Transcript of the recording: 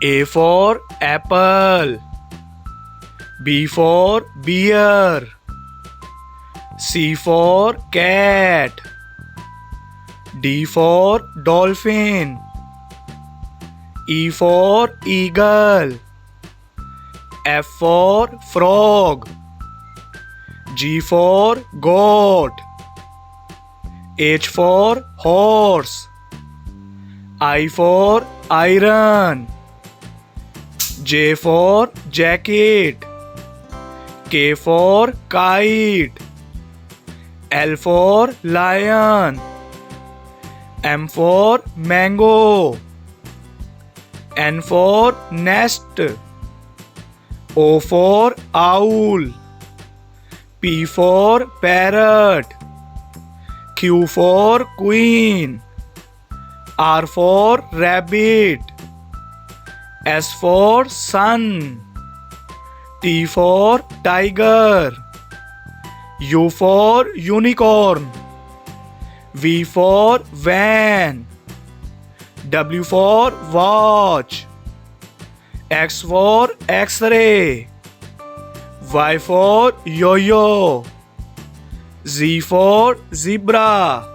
A for apple. B for beer. C for cat. D for dolphin. E for eagle. F for frog. G for goat. H for horse. I for iron. J for jacket. K for kite. L for lion. M for mango. N for nest. O for owl. P for parrot. Q for queen. R for rabbit. S for sun. T for tiger. U for unicorn. V for van. W for watch. X for X-ray. Y for yo-yo. Z for zebra.